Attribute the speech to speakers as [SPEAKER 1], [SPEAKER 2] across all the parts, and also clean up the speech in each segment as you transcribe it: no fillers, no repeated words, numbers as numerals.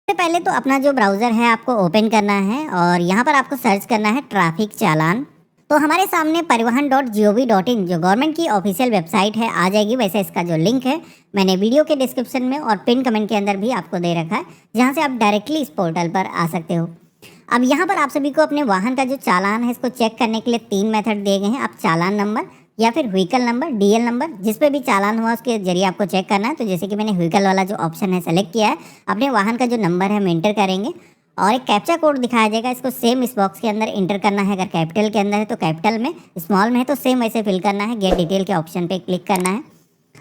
[SPEAKER 1] सबसे पहले तो अपना जो ब्राउज़र है आपको ओपन करना है और यहाँ पर आपको सर्च करना है ट्रैफिक चालान। तो हमारे सामने परिवहन.gov.in जो गवर्नमेंट की ऑफिशियल वेबसाइट है आ जाएगी। वैसे इसका जो लिंक है मैंने वीडियो के डिस्क्रिप्शन में और पिन कमेंट के अंदर भी आपको दे रखा है, जहाँ से आप डायरेक्टली इस पोर्टल पर आ सकते हो। अब यहाँ पर आप सभी को अपने वाहन का जो चालान है इसको चेक करने के लिए 3 मेथड दिए गए हैं। आप चालान नंबर या फिर व्हीकल नंबर, डीएल नंबर, जिस पे भी चालान हुआ उसके जरिए आपको चेक करना है। तो जैसे कि मैंने व्हीकल वाला जो ऑप्शन है सेलेक्ट किया है, अपने वाहन का जो नंबर है हम इंटर करेंगे और एक कैप्चा कोड दिखाया जाएगा, इसको सेम इस बॉक्स के अंदर इंटर करना है। अगर कैपिटल के अंदर है तो कैपिटल में, स्मॉल में है तो सेम वैसे फिल करना है। गेट डिटेल के ऑप्शन पे क्लिक करना है।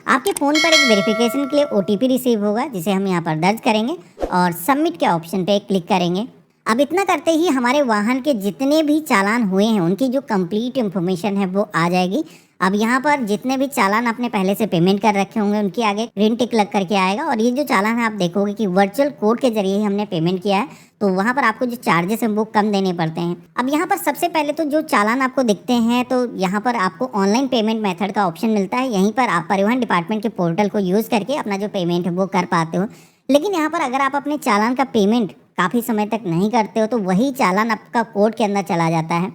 [SPEAKER 1] आपके फ़ोन पर एक वेरिफिकेशन के लिए ओटीपी रिसीव होगा, जिसे हम यहाँ पर दर्ज करेंगे और सबमिट के ऑप्शन पे क्लिक करेंगे। अब इतना करते ही हमारे वाहन के जितने भी चालान हुए हैं उनकी जो कंप्लीट इन्फॉर्मेशन है वो आ जाएगी। अब यहाँ पर जितने भी चालान आपने पहले से पेमेंट कर रखे होंगे उनके आगे ग्रीन टिक लग करके आएगा और ये जो चालान है आप देखोगे कि वर्चुअल कोड के जरिए ही हमने पेमेंट किया है, तो वहाँ पर आपको जो चार्जेस हैं वो कम देने पड़ते हैं। अब यहाँ पर सबसे पहले तो जो चालान आपको दिखते हैं तो यहाँ पर आपको ऑनलाइन पेमेंट मेथड का ऑप्शन मिलता है। यहीं पर आप परिवहन डिपार्टमेंट के पोर्टल को यूज़ करके अपना जो पेमेंट है वो कर पाते हो। लेकिन यहाँ पर अगर आप अपने चालान का पेमेंट काफ़ी समय तक नहीं करते हो तो वही चालान आपका कोर्ट के अंदर चला जाता है।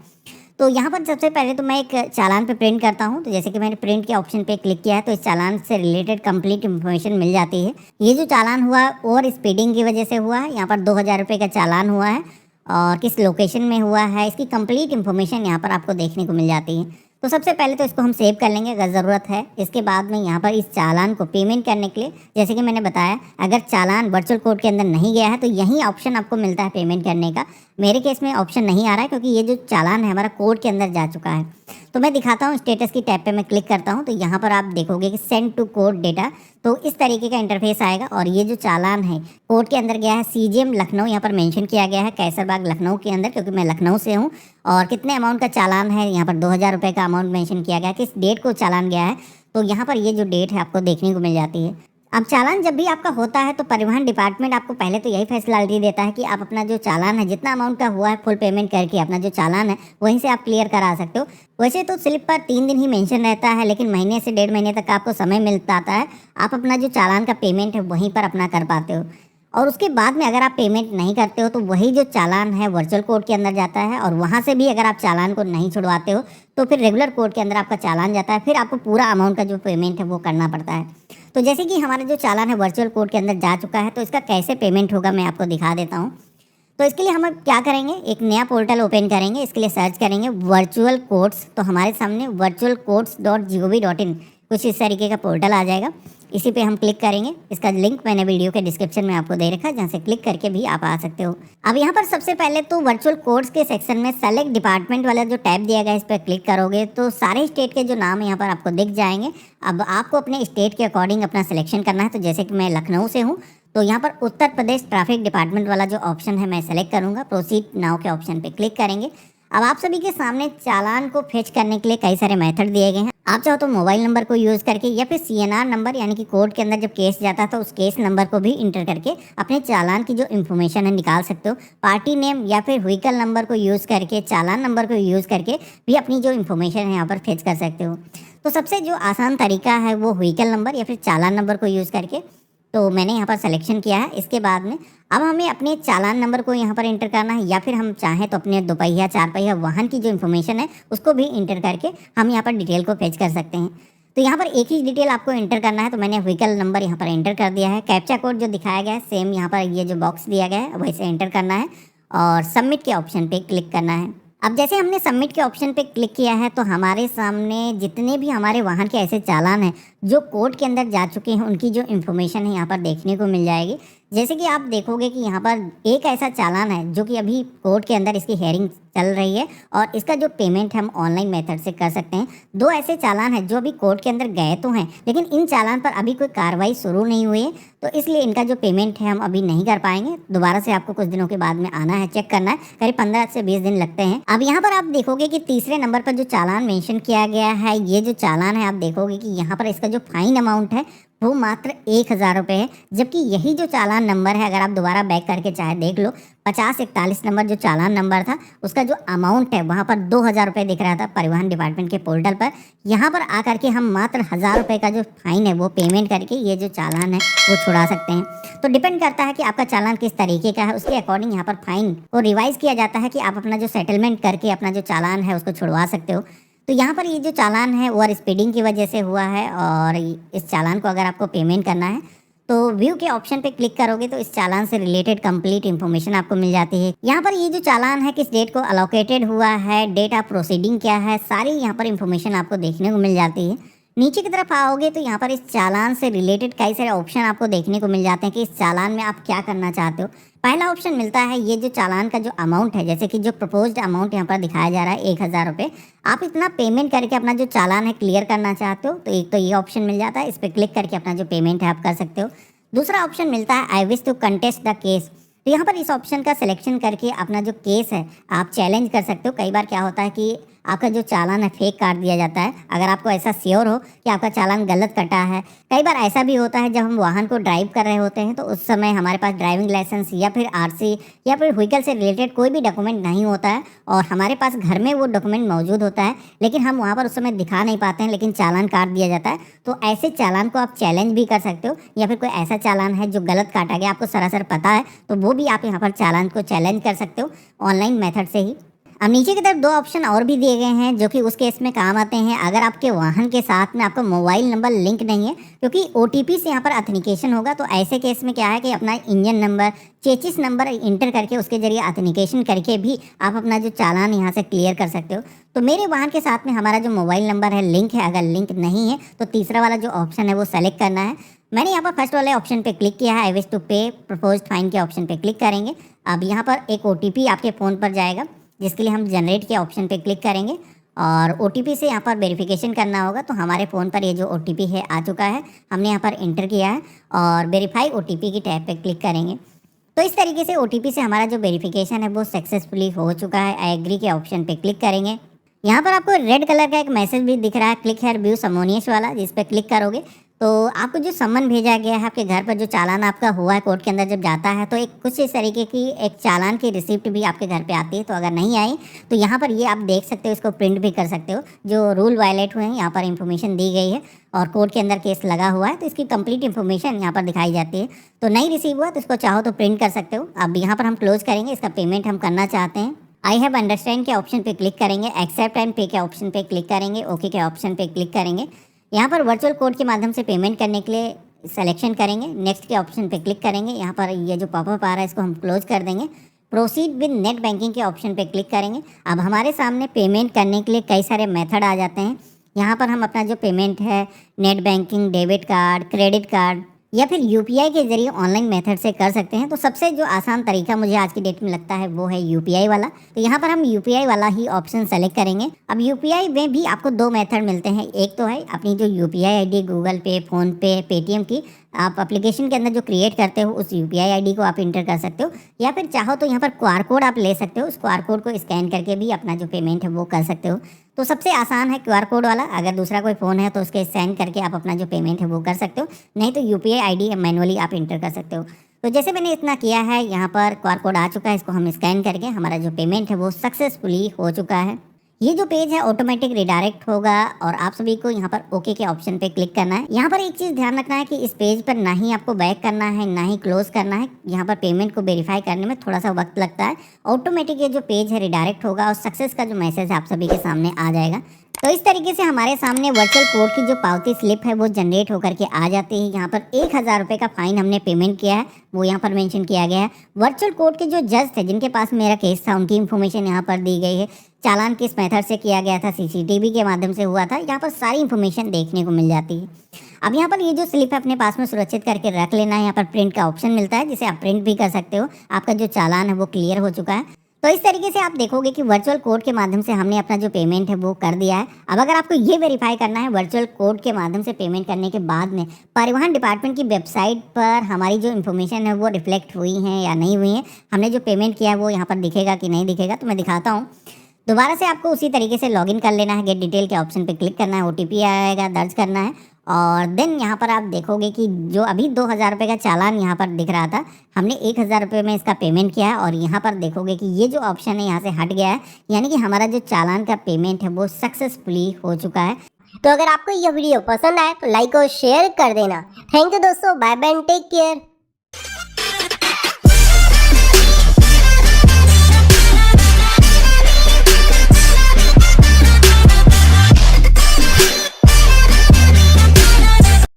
[SPEAKER 1] तो यहाँ पर सबसे पहले तो मैं एक चालान पे प्रिंट करता हूँ। तो जैसे कि मैंने प्रिंट के ऑप्शन पे क्लिक किया है तो इस चालान से रिलेटेड कंप्लीट इन्फॉर्मेशन मिल जाती है। ये जो चालान हुआ और स्पीडिंग की वजह से हुआ है, यहाँ पर 2000 रुपये का चालान हुआ है और किस लोकेशन में हुआ है इसकी कंप्लीट इन्फॉर्मेशन यहाँ पर आपको देखने को मिल जाती है। तो सबसे पहले तो इसको हम सेव कर लेंगे अगर ज़रूरत है। इसके बाद में यहाँ पर इस चालान को पेमेंट करने के लिए, जैसे कि मैंने बताया, अगर चालान वर्चुअल कोड के अंदर नहीं गया है तो यही ऑप्शन आपको मिलता है पेमेंट करने का। मेरे केस में ऑप्शन नहीं आ रहा है क्योंकि ये जो चालान है हमारा कोड के अंदर जा चुका है। तो मैं दिखाता हूँ, स्टेटस की टैब पे मैं क्लिक करता हूँ तो यहाँ पर आप देखोगे कि सेंड टू कोड डेटा, तो इस तरीके का इंटरफेस आएगा। और ये जो चालान है कोड के अंदर गया है सीजीएम लखनऊ, यहाँ पर मेंशन किया गया है कैसरबाग लखनऊ के अंदर, क्योंकि मैं लखनऊ से हूँ। और कितने अमाउंट का चालान है, यहाँ पर 2000 रुपये का अमाउंट मेंशन किया गया है। किस डेट को चालान गया है तो यहाँ पर ये जो डेट है आपको देखने को मिल जाती है। अब चालान जब भी आपका होता है तो परिवहन डिपार्टमेंट आपको पहले तो यही फैसिलिटी देता है कि आप अपना जो चालान है जितना अमाउंट का हुआ है फुल पेमेंट करके अपना जो चालान है वहीं से आप क्लियर करा सकते हो। वैसे तो स्लिप पर 3 दिन ही मेंशन रहता है, लेकिन महीने से 1.5 महीने तक आपको समय मिलता आता है। आप अपना जो चालान का पेमेंट है वहीं पर अपना कर पाते हो। और उसके बाद में अगर आप पेमेंट नहीं करते हो तो वही जो चालान है वर्चुअल कोड के अंदर जाता है और वहाँ से भी अगर आप चालान को नहीं छुड़वाते हो तो फिर रेगुलर कोड के अंदर आपका चालान जाता है। फिर आपको पूरा अमाउंट का जो पेमेंट है वो करना पड़ता है। तो जैसे कि हमारा जो चालान है वर्चुअल कोड के अंदर जा चुका है तो इसका कैसे पेमेंट होगा मैं आपको दिखा देता हूँ। तो इसके लिए हम क्या करेंगे, एक नया पोर्टल ओपन करेंगे। इसके लिए सर्च करेंगे वर्चुअल कोड्स। तो हमारे सामने virtualcodes.gov.in कुछ इस तरीके का पोर्टल आ जाएगा। इसी पे हम क्लिक करेंगे। इसका लिंक मैंने वीडियो के डिस्क्रिप्शन में आपको दे रखा है, जहाँ से क्लिक करके भी आप आ सकते हो। अब यहाँ पर सबसे पहले तो वर्चुअल कोड्स के सेक्शन में सेलेक्ट डिपार्टमेंट वाला जो टैब दिया गया है इस पर क्लिक करोगे तो सारे स्टेट के जो नाम है यहाँ पर आपको दिख जाएंगे। अब आपको अपने स्टेट के अकॉर्डिंग अपना सिलेक्शन करना है। तो जैसे कि मैं लखनऊ से हूँ तो यहाँ पर उत्तर प्रदेश ट्रैफिक डिपार्टमेंट वाला जो ऑप्शन है मैं सेलेक्ट करूँगा। प्रोसीड नाउ के ऑप्शन पे क्लिक करेंगे। अब आप सभी के सामने चालान को फेच करने के लिए कई सारे मेथड दिए गए हैं। आप चाहो तो मोबाइल नंबर को यूज़ करके या फिर सीएनआर नंबर यानी कि कोर्ट के अंदर जब केस जाता था उस केस नंबर को भी इंटर करके अपने चालान की जो इन्फॉर्मेशन है निकाल सकते हो। पार्टी नेम या फिर व्हीकल नंबर को यूज़ करके, चालान नंबर को यूज़ करके भी अपनी जो इन्फॉर्मेशन है यहाँ पर फेच कर सकते हो। तो सबसे जो आसान तरीका है वो व्हीकल नंबर या फिर चालान नंबर को यूज़ करके, तो मैंने यहाँ पर सिलेक्शन किया है। इसके बाद में अब हमें अपने चालान नंबर को यहाँ पर इंटर करना है या फिर हम चाहें तो अपने 2 पहिया 4 पहिया वाहन की जो इन्फॉर्मेशन है उसको भी इंटर करके हम यहाँ पर डिटेल को फेच कर सकते हैं। तो यहाँ पर एक ही डिटेल आपको इंटर करना है। तो मैंने व्हीकल नंबर यहाँ पर इंटर कर दिया है। कैप्चा कोड जो दिखाया गया है सेम यहाँ पर ये जो बॉक्स दिया गया है वैसे इंटर करना है और सबमिट के ऑप्शन पर क्लिक करना है। अब जैसे हमने सबमिट के ऑप्शन पे क्लिक किया है तो हमारे सामने जितने भी हमारे वाहन के ऐसे चालान हैं जो कोर्ट के अंदर जा चुके हैं उनकी जो इन्फॉर्मेशन है यहाँ पर देखने को मिल जाएगी। जैसे कि आप देखोगे कि यहाँ पर एक ऐसा चालान है जो कि अभी कोर्ट के अंदर इसकी हेयरिंग चल रही है और इसका जो पेमेंट हम ऑनलाइन मेथड से कर सकते हैं। 2 ऐसे चालान हैं जो अभी कोर्ट के अंदर गए तो हैं, लेकिन इन चालान पर अभी कोई कार्रवाई शुरू नहीं हुई है, तो इसलिए इनका जो पेमेंट है हम अभी नहीं कर पाएंगे। दोबारा से आपको कुछ दिनों के बाद में आना है, चेक करना है, करीब 15 से 20 दिन लगते हैं। अब यहाँ पर आप देखोगे कि तीसरे नंबर पर जो चालान मेंशन किया गया है, ये जो चालान है आप देखोगे कि यहाँ पर इसका जो फाइन अमाउंट है वो मात्र 1000 रुपये है। जबकि यही जो चालान नंबर है, अगर आप दोबारा बैक करके चाहे देख लो, 5041 नंबर जो चालान नंबर था, उसका जो अमाउंट है वहाँ पर 2000 रुपये दिख रहा था परिवहन डिपार्टमेंट के पोर्टल पर। यहाँ पर आकर के हम मात्र 1000 रुपये का जो फाइन है वो पेमेंट करके ये जो चालान है वो छुड़ा सकते हैं। तो डिपेंड करता है कि आपका चालान किस तरीके का है, उसके अकॉर्डिंग यहाँ पर फाइन को रिवाइज किया जाता है कि आप अपना जो सेटलमेंट करके अपना जो चालान है उसको छुड़वा सकते हो। तो यहाँ पर ये जो चालान है ओवर स्पीडिंग की वजह से हुआ है, और इस चालान को अगर आपको पेमेंट करना है तो व्यू के ऑप्शन पे क्लिक करोगे तो इस चालान से रिलेटेड कंप्लीट इन्फॉर्मेशन आपको मिल जाती है। यहाँ पर ये जो चालान है किस डेट को अलोकेटेड हुआ है, डेट ऑफ प्रोसीडिंग क्या है, सारी यहाँ पर इन्फॉर्मेशन आपको देखने को मिल जाती है। नीचे की तरफ आओगे तो यहाँ पर इस चालान से रिलेटेड कई सारे ऑप्शन आपको देखने को मिल जाते हैं कि इस चालान में आप क्या करना चाहते हो। पहला ऑप्शन मिलता है ये जो चालान का जो अमाउंट है, जैसे कि जो प्रपोज्ड अमाउंट यहाँ पर दिखाया जा रहा है 1000 रुपये, आप इतना पेमेंट करके अपना जो चालान है क्लियर करना चाहते हो तो एक तो ये ऑप्शन मिल जाता है, इस पर क्लिक करके अपना जो पेमेंट है आप कर सकते हो। दूसरा ऑप्शन मिलता है I wish to contest the case. तो यहाँ पर इस ऑप्शन का सिलेक्शन करके अपना जो केस है आप चैलेंज कर सकते हो। कई बार क्या होता है कि आपका जो चालान है फेक काट दिया जाता है, अगर आपको ऐसा श्योर हो कि आपका चालान गलत कटा है। कई बार ऐसा भी होता है जब हम वाहन को ड्राइव कर रहे होते हैं तो उस समय हमारे पास ड्राइविंग लाइसेंस या फिर आरसी या फिर व्हीकल से रिलेटेड कोई भी डॉक्यूमेंट नहीं होता है और हमारे पास घर में वो डॉक्यूमेंट मौजूद होता है, लेकिन हम वहाँ पर उस समय दिखा नहीं पाते हैं, लेकिन चालान काट दिया जाता है। तो ऐसे चालान को आप चैलेंज भी कर सकते हो, या फिर कोई ऐसा चालान है जो गलत काटा गया, आपको सरासर पता है, तो वो भी आप यहाँ पर चालान को चैलेंज कर सकते हो ऑनलाइन मेथड से ही। अब नीचे की तरफ दो ऑप्शन और भी दिए गए हैं जो कि उस केस में काम आते हैं अगर आपके वाहन के साथ में आपका मोबाइल नंबर लिंक नहीं है, क्योंकि OTP से यहाँ पर ऑथेंटिकेशन होगा। तो ऐसे केस में क्या है कि अपना engine number, chassis number inter करके उसके जरिए ऑथेंटिकेशन करके भी आप अपना जो चालान यहाँ से क्लियर कर सकते हो। तो मेरे वाहन के साथ में हमारा जो मोबाइल नंबर है लिंक है, अगर लिंक नहीं है तो तीसरा वाला जो ऑप्शन है वो सेलेक्ट करना है। मैंने यहाँ पर फर्स्ट वाले ऑप्शन पे क्लिक किया है, आई विश टू पे प्रपोज्ड फाइन के ऑप्शन पे क्लिक करेंगे। अब यहाँ पर एक OTP आपके फ़ोन पर जाएगा जिसके लिए हम जनरेट के ऑप्शन पे क्लिक करेंगे और OTP से यहाँ पर वेरिफिकेशन करना होगा। तो हमारे फ़ोन पर ये जो OTP है आ चुका है, हमने यहाँ पर इंटर किया है और वेरीफाई OTP की टैब पे क्लिक करेंगे। तो इस तरीके से OTP से हमारा जो वेरिफिकेशन है वो सक्सेसफुली हो चुका है। आई एग्री के ऑप्शन पे क्लिक करेंगे। यहाँ पर आपको रेड कलर का एक मैसेज भी दिख रहा है, क्लिक हेयर व्यू समोनियस वाला, जिस पे क्लिक करोगे तो आपको जो सम्मन भेजा गया है आपके घर पर, जो चालान आपका हुआ है कोर्ट के अंदर जब जाता है तो एक कुछ इस तरीके की एक चालान की रिसिप्ट भी आपके घर पे आती है। तो अगर नहीं आई तो यहाँ पर ये आप देख सकते हो, इसको प्रिंट भी कर सकते हो। जो रूल वायलेट हुए हैं यहाँ पर इन्फॉर्मेशन दी गई है और कोर्ट के अंदर केस लगा हुआ है तो इसकी कंप्लीट इन्फॉर्मेशन यहाँ पर दिखाई जाती है। तो नहीं रिसीव हुआ तो इसको चाहो तो प्रिंट कर सकते हो। अब यहाँ पर हम क्लोज करेंगे, इसका पेमेंट हम करना चाहते हैं। आई हैव अंडरस्टैंड के ऑप्शन पे क्लिक करेंगे, एक्सेप्ट एंड पे के ऑप्शन पे क्लिक करेंगे, ओके के ऑप्शन पे क्लिक करेंगे। यहाँ पर वर्चुअल कोड के माध्यम से पेमेंट करने के लिए सिलेक्शन करेंगे, नेक्स्ट के ऑप्शन पे क्लिक करेंगे। यहाँ पर ये जो पॉपअप आ रहा है इसको हम क्लोज कर देंगे। प्रोसीड विद नेट बैंकिंग के ऑप्शन पे क्लिक करेंगे। अब हमारे सामने पेमेंट करने के लिए कई सारे मेथड आ जाते हैं। यहाँ पर हम अपना जो पेमेंट है net banking, debit card, credit card या फिर UPI के जरिए ऑनलाइन मेथड से कर सकते हैं। तो सबसे जो आसान तरीका मुझे आज की डेट में लगता है वो है UPI वाला। तो यहाँ पर हम UPI वाला ही ऑप्शन सेलेक्ट करेंगे। अब UPI में भी आपको दो मेथड मिलते हैं, एक तो है अपनी जो UPI ID गूगल पे, फ़ोन पे, पेटीएम की आप एप्लीकेशन के अंदर जो क्रिएट करते हो उस UPI ID को आप इंटर कर सकते हो, या फिर चाहो तो यहाँ पर QR कोड आप ले सकते हो, उस QR कोड को स्कैन करके भी अपना जो पेमेंट है वो कर सकते हो। तो सबसे आसान है QR कोड वाला। अगर दूसरा कोई फ़ोन है तो उसके स्कैन करके आप अपना जो पेमेंट है वो कर सकते हो, नहीं तो UPI ID मैनुअली आप इंटर कर सकते हो। तो जैसे मैंने इतना किया है, यहाँ पर QR कोड आ चुका है, इसको हम स्कैन करके हमारा जो पेमेंट है वो सक्सेसफुली हो चुका है। ये जो पेज है ऑटोमेटिक रिडायरेक्ट होगा और आप सभी को यहाँ पर ओके के ऑप्शन पे क्लिक करना है। यहाँ पर एक चीज़ ध्यान रखना है कि इस पेज पर ना ही आपको बैक करना है ना ही क्लोज करना है। यहाँ पर पेमेंट को वेरीफाई करने में थोड़ा सा वक्त लगता है। ऑटोमेटिक ये जो पेज है रिडायरेक्ट होगा और सक्सेस का जो मैसेज है आप सभी के सामने आ जाएगा। तो इस तरीके से हमारे सामने वर्चुअल कोड की जो पावती स्लिप है वो जनरेट होकर के आ जाती है। यहाँ पर 1000 रुपये का फाइन हमने पेमेंट किया है वो यहाँ पर मेंशन किया गया है। वर्चुअल कोर्ट के जो जज थे जिनके पास मेरा केस था उनकी इन्फॉर्मेशन यहाँ पर दी गई है। चालान किस मेथड से किया गया था, CCTV के माध्यम से हुआ था, यहाँ पर सारी इन्फॉर्मेशन देखने को मिल जाती है। अब यहाँ पर ये जो स्लिप है अपने पास में सुरक्षित करके रख लेना है। यहाँ पर प्रिंट का ऑप्शन मिलता है जिसे आप प्रिंट भी कर सकते हो। आपका जो चालान है वो क्लियर हो चुका है। तो इस तरीके से आप देखोगे कि वर्चुअल कोड के माध्यम से हमने अपना जो पेमेंट है वो कर दिया है। अब अगर आपको ये वेरीफाई करना है वर्चुअल कोड के माध्यम से पेमेंट करने के बाद में परिवहन डिपार्टमेंट की वेबसाइट पर हमारी जो इन्फॉर्मेशन है वो रिफ्लेक्ट हुई है या नहीं हुई है, हमने जो पेमेंट किया है वो यहाँ पर दिखेगा कि नहीं दिखेगा, तो मैं दिखाता हूँ। दोबारा से आपको उसी तरीके से लॉगिन कर लेना है। गेट डिटेल के ऑप्शन पे क्लिक करना है, OTP आएगा, दर्ज करना है और देन यहाँ पर आप देखोगे कि जो अभी 2,000 रुपये का चालान यहाँ पर दिख रहा था, हमने 1,000 रुपये में इसका पेमेंट किया है और यहाँ पर देखोगे कि ये जो ऑप्शन है यहाँ से हट गया है, यानी कि हमारा जो चालान का पेमेंट है वो सक्सेसफुली हो चुका है।
[SPEAKER 2] तो अगर आपको यह वीडियो पसंद आए तो लाइक और शेयर कर देना। थैंक यू दोस्तों, बाय बाय, टेक केयर।